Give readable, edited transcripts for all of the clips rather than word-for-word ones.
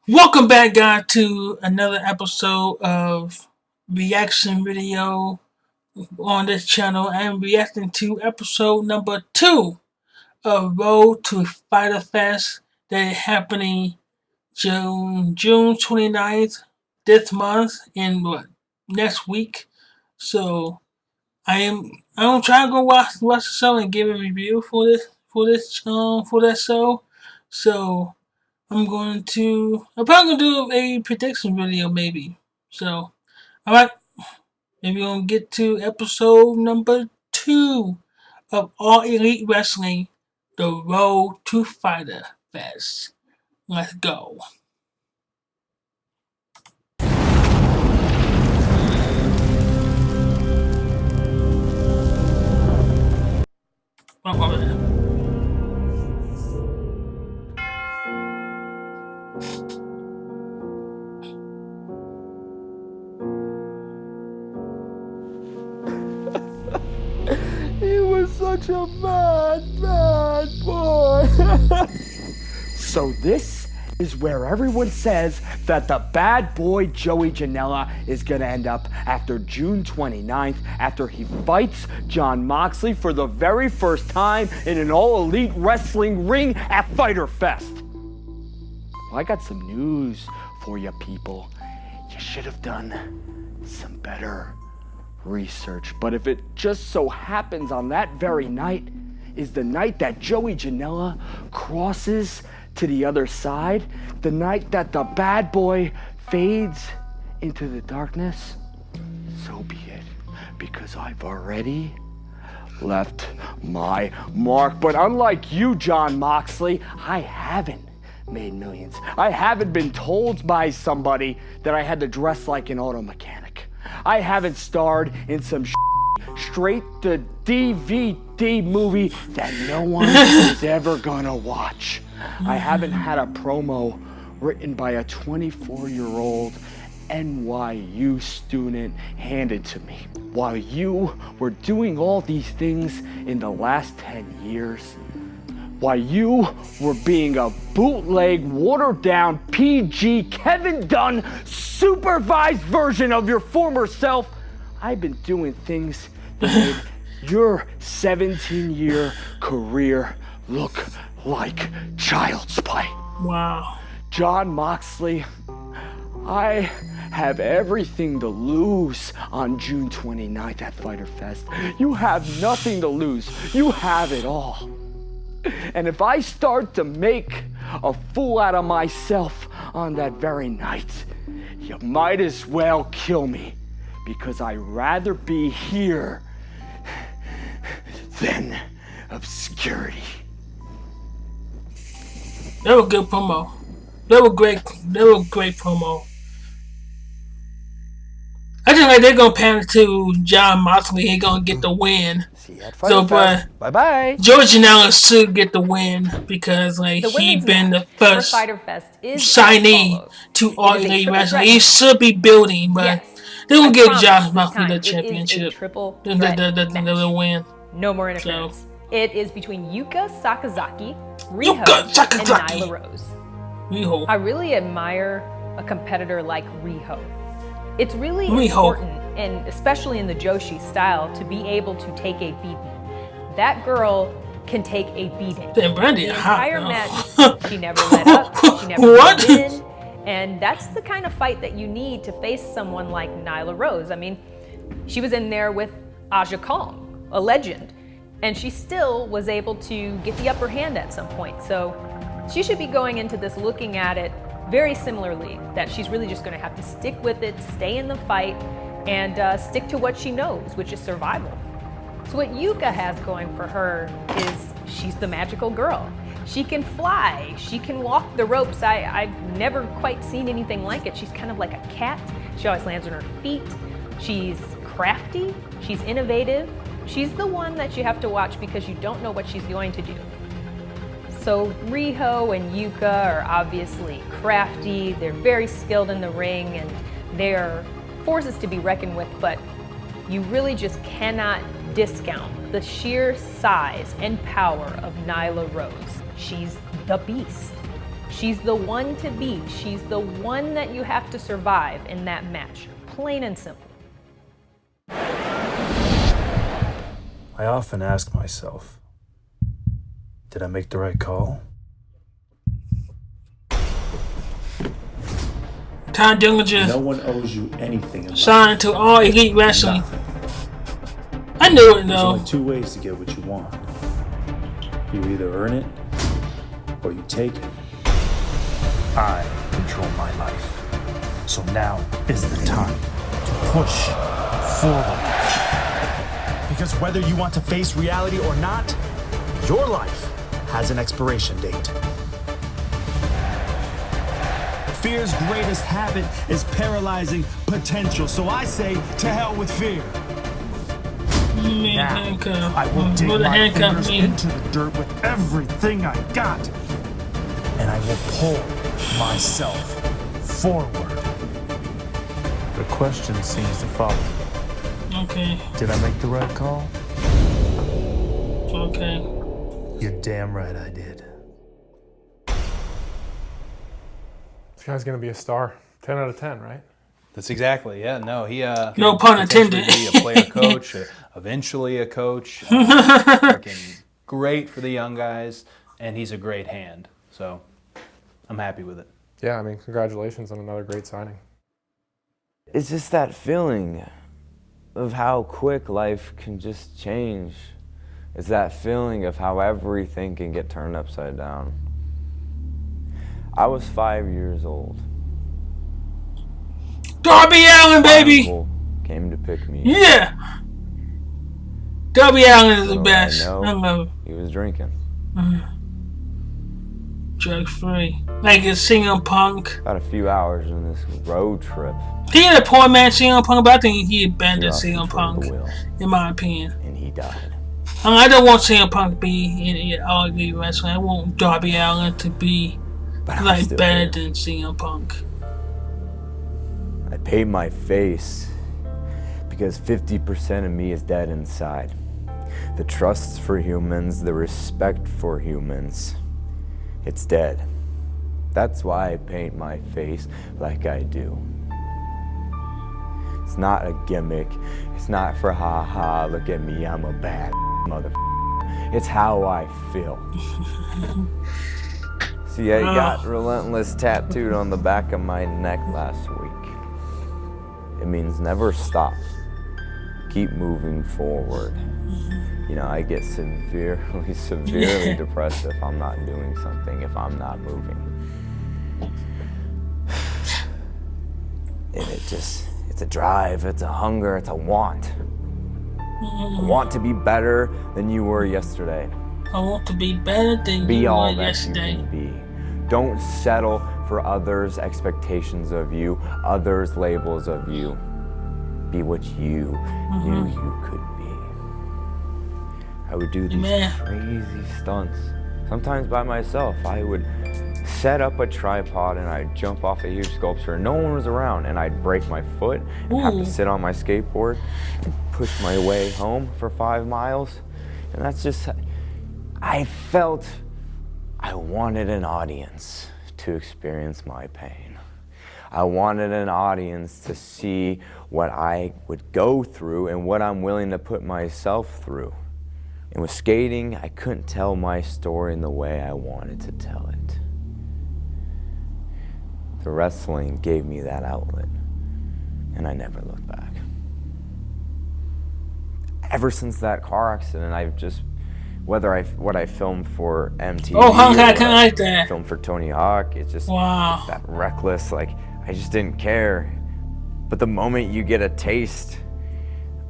Welcome back, guys, to another episode of reaction video on this channel. I am reacting to episode number 2 of Road to Fyter Fest that is happening June 29th this month and next week. So I'm trying to go watch the show and give a review for that show. So I'm probably gonna do a prediction video maybe. So, alright, maybe we're gonna get to episode number 2 of All Elite Wrestling, The Road to Fyter Fest. Let's go. He was such a bad boy. So this is where everyone says that the bad boy Joey Janela is gonna end up after June 29th, after he fights Jon Moxley for the very first time in an all-elite wrestling ring at Fyter Fest. Well, I got some news for you people. You should have done some better research. But if it just so happens on that very night is the night that Joey Janela crosses to the other side, the night that the bad boy fades into the darkness, so be it, because I've already left my mark. But unlike you, Jon Moxley, I haven't made millions. I haven't been told by somebody that I had to dress like an auto mechanic. I haven't starred in some straight to DVD movie that no one is ever gonna watch. I haven't had a promo written by a 24-year-old NYU student handed to me. While you were doing all these things in the last 10 years, while you were being a bootleg, watered-down, PG, Kevin Dunn, supervised version of your former self, I've been doing things that made your 17-year career look like child's play. Wow. Jon Moxley, I have everything to lose on June 29th at Fyter Fest. You have nothing to lose. You have it all. And if I start to make a fool out of myself on that very night, you might as well kill me, because I'd rather be here than obscurity. That was good promo. That was great promo. I just like they're gonna pan it to Jon Moxley. He gonna get the win. So, but Bye-bye. George Janela should get the win because he been the first signee to All Elite Wrestling. He should be building, but they will give Jon Moxley the championship. The win. No more interference. So, it is between Yuka Sakazaki, Riho, and Nyla Rose. Riho. I really admire a competitor like Riho. It's really important, and especially in the Joshi style, to be able to take a beating. That girl can take a beating. The entire match, she never let up, she never gave in, and that's the kind of fight that you need to face someone like Nyla Rose. I mean, she was in there with Aja Kong, a legend, and she still was able to get the upper hand at some point. So she should be going into this looking at it very similarly, that she's really just going to have to stick with it, stay in the fight, and stick to what she knows, which is survival. So what Yuka has going for her is she's the magical girl. She can fly, she can walk the ropes. I've never quite seen anything like it. She's kind of like a cat. She always lands on her feet. She's crafty, she's innovative. She's the one that you have to watch because you don't know what she's going to do. So Riho and Yuka are obviously crafty, they're very skilled in the ring, and they're forces to be reckoned with, but you really just cannot discount the sheer size and power of Nyla Rose. She's the beast. She's the one to beat. She's the one that you have to survive in that match. Plain and simple. I often ask myself, did I make the right call? Ty Dillinger No one owes you anything in life. signed to All Elite Wrestling. Nothing. I knew it There's though. only two ways to get what you want. You either earn it or you take it. I control my life. So now is the time to push forward. Because whether you want to face reality or not, your life has an expiration date. Fear's greatest habit is paralyzing potential. So I say, to hell with fear. Now, I will dig my fingers into the dirt with everything I got. And I will pull myself forward. The question seems to follow. Okay. Did I make the right call? Okay. You're damn right I did. This guy's gonna be a star. 10 out of 10, right? That's exactly, yeah. No, he No pun intended. Be a player coach, eventually a coach. Working great for the young guys, and he's a great hand. So I'm happy with it. Yeah, I mean, congratulations on another great signing. It's just that feeling of how quick life can just change. It's that feeling of how everything can get turned upside down. I was 5 years old. Darby Allin, baby! Uncle came to pick me up. Yeah! Darby Allin is the Little best. I I know, love he was drinking. it. Drug free. Like it's CM Punk. About a few hours in this road trip. He had a poor man CM Punk, but I think he abandoned lost CM control of Punk, the wheel, in my opinion. and he died. I don't want CM Punk to be in All Elite Wrestling. I want Darby Allin to be But I'm like still better here. than CM Punk. I paid my face because 50% of me is dead inside. The trust for humans, the respect for humans, it's dead. That's why I paint my face like I do. It's not a gimmick. It's not for ha-ha, look at me, I'm a bad mother. It's how I feel. See, I got relentless tattooed on the back of my neck last week. It means never stop. Keep moving forward. You know, I get severely depressed if I'm not doing something, if I'm not moving. And it's a drive, it's a hunger, it's a want. A want to be better than you were yesterday. I want to be better than Be you all were that yesterday. you can be. Don't settle for others' expectations of you, others' labels of you. Be what you knew you could be. I would do these crazy stunts. Sometimes by myself. I would set up a tripod and I'd jump off a huge sculpture. No one was around, and I'd break my foot and have to sit on my skateboard and push my way home for 5 miles. And that's just, I felt I wanted an audience to experience my pain. I wanted an audience to see what I would go through and what I'm willing to put myself through. And with skating, I couldn't tell my story in the way I wanted to tell it. The wrestling gave me that outlet, and I never looked back. Ever since that car accident, I've just, what I filmed for MTV, Oh, Hawk, I or kinda what like that. filmed for Tony Hawk, it's just Wow. it's that reckless, like, I just didn't care. But the moment you get a taste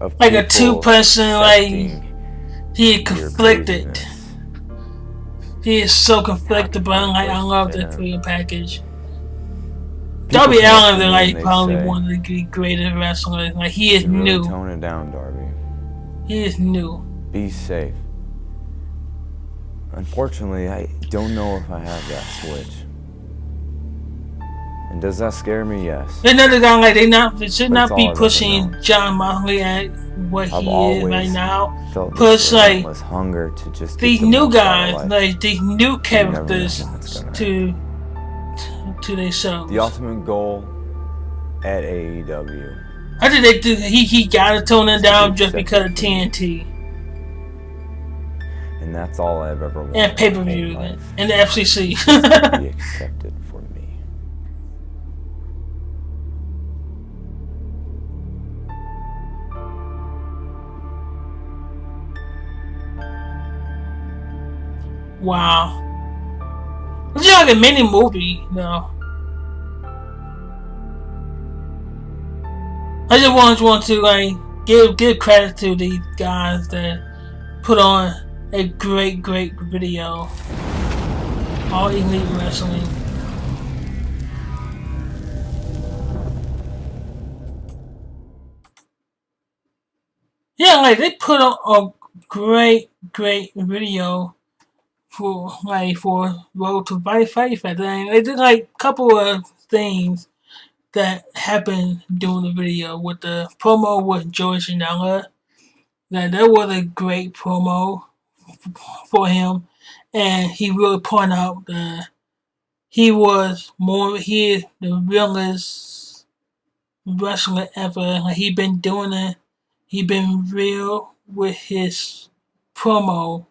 of Like a people two-person, like, accepting he your conflicted. craziness, He is so conflicted, but I love the Yeah. clear package. people Darby come up Allin to is me like and they probably say, one of the greatest wrestlers. Like he is "You really new. tone it down, Darby. He is new. Be safe." Unfortunately, I don't know if I have that switch. And does that scare me? Yes. Another guy like they should But not it's all be I've ever pushing known. John Moxley at what I've he is always right now. felt Push this like relentless hunger to just get these the new most out of guys, life. like these new never know characters when it's gonna to to their shows. The ultimate goal at AEW. I think they do. He got to tone it down just because of TNT. And that's all I've ever wanted. And pay-per-view and the FCC. To be accepted for me. Wow. It's like a mini movie, though. I just want to like give credit to these guys that put on a great video. All Elite Wrestling. Yeah, like they put on a great video for Road to Fight Fest. And they did like a couple of things that happened during the video with the promo with George Janela. That was a great promo for him, and he really pointed out that he is the realest wrestler ever. Like he been doing it. He been real with his promo.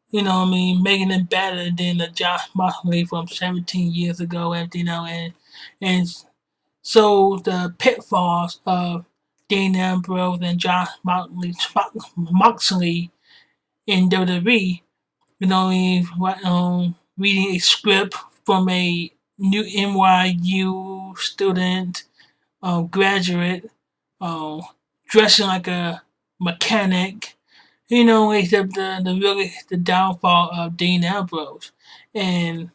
You know what I mean? Making it better than the Josh Moxley from 17 years ago, and so the pitfalls of Dean Ambrose and Josh Moxley in WWE, you know, reading a script from a new NYU student, graduate, dressing like a mechanic. You know, it's the downfall of Dean Ambrose, and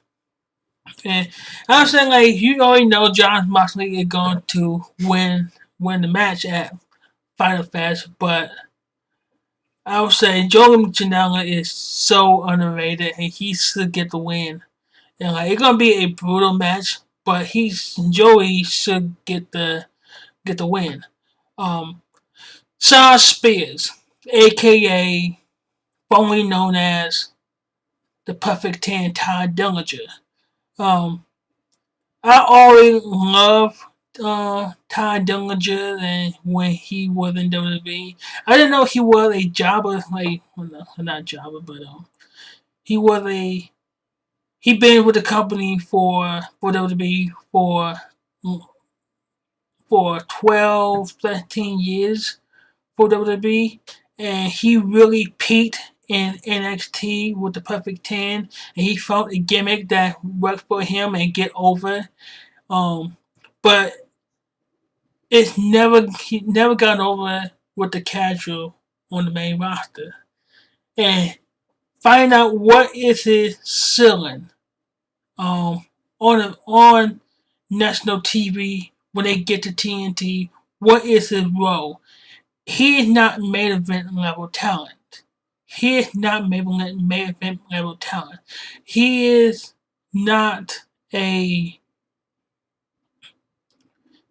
I was saying like you already know John Moxley is going to win the match at Fyter Fest, but I would say Joey Janela is so underrated and he should get the win. And like it's gonna be a brutal match, but Joey should get the win. Sean Spears, aka formerly known as the Perfect 10 Ty Dillinger. I always loved Ty Dillinger and when he was in WWE. I didn't know he was a jobber, like not jobber, but he been with the company for WWE for 12, 13 years for WWE, and he really peaked in NXT with the Perfect 10, and he found a gimmick that worked for him and get over. But he never got over with the casual on the main roster. And find out what is his ceiling on national TV when they get to TNT. What is his role? He is not main event level talent. He is not main event level talent. He is not a.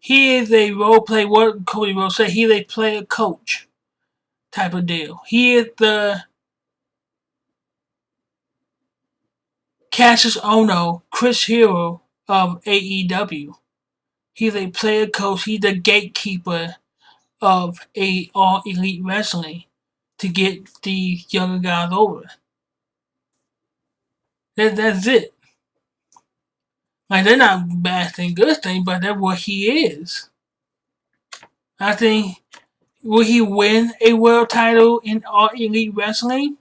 He is a role play. What Cody Rhodes say? He's a player coach type of deal. He is the Cassius Ohno, Chris Hero of AEW. He's a player coach. He's the gatekeeper of All Elite Wrestling to get the younger guys over. That's it. Like they're not bad thing, good thing, but that's what he is. I think will he win a world title in All Elite Wrestling?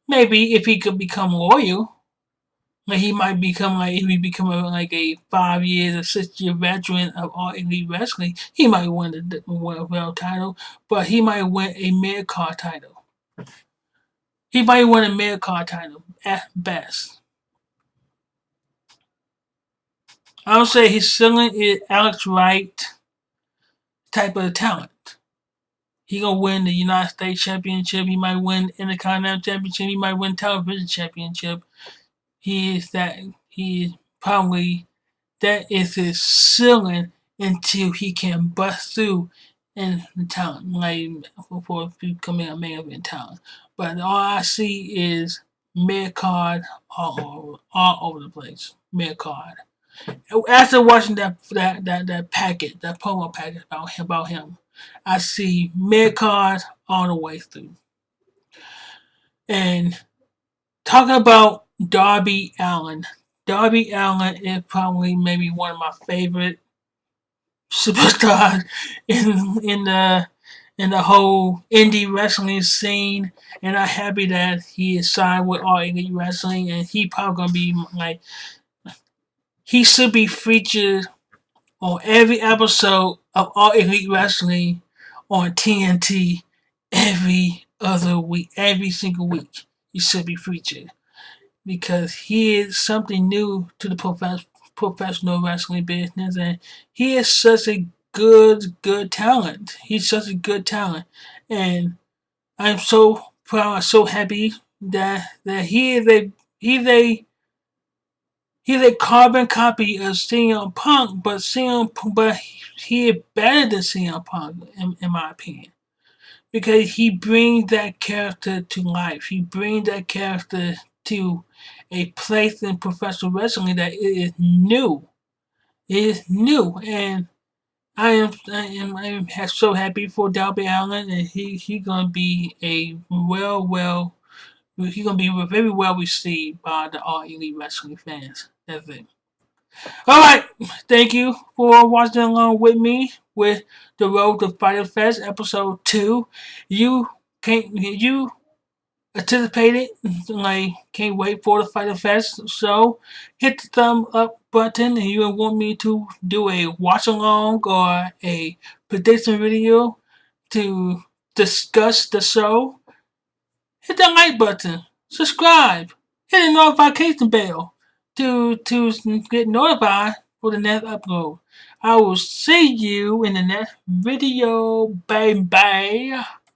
Maybe if he could become loyal. Like he might become if he become a 5 years or 6 year veteran of All Elite Wrestling, he might win the world title, but he might win a mid-card title. He might win a mid-card title at best. I would say his ceiling is Alex Wright type of talent. He gonna win the United States Championship. He might win Intercontinental Championship. He might win Television Championship. That is his ceiling until he can bust through in the talent, like before becoming a main event talent. But all I see is mid card all over the place. Mid card. After watching that packet, that promo packet about him, I see mid-card all the way through. And talking about Darby Allin. Darby Allin is probably maybe one of my favorite superstars in the whole indie wrestling scene, and I'm happy that he is signed with All Elite Wrestling, and he probably gonna be like, he should be featured on every episode of All Elite Wrestling on TNT every other week, every single week. He should be featured because he is something new to the professional wrestling business, and he is such a good talent. He's such a good talent, and I'm so proud, so happy that he's a carbon copy of CM Punk, but he is better than CM Punk in my opinion, because he brings that character to life. He brings that character to a place in professional wrestling that it is new. It is new, and I am so happy for Darby Allin, and he gonna be he's gonna be very well received by the All Elite Wrestling fans. That's it. All right, thank you for watching along with me with the Road to Fyter Fest episode 2. You anticipated, like, can't wait for the Fyter Fest. So hit the thumb up button if you want me to do a watch along or a prediction video to discuss the show. Hit that like button, subscribe, hit the notification bell to get notified for the next upload. I will see you in the next video. Bye bye.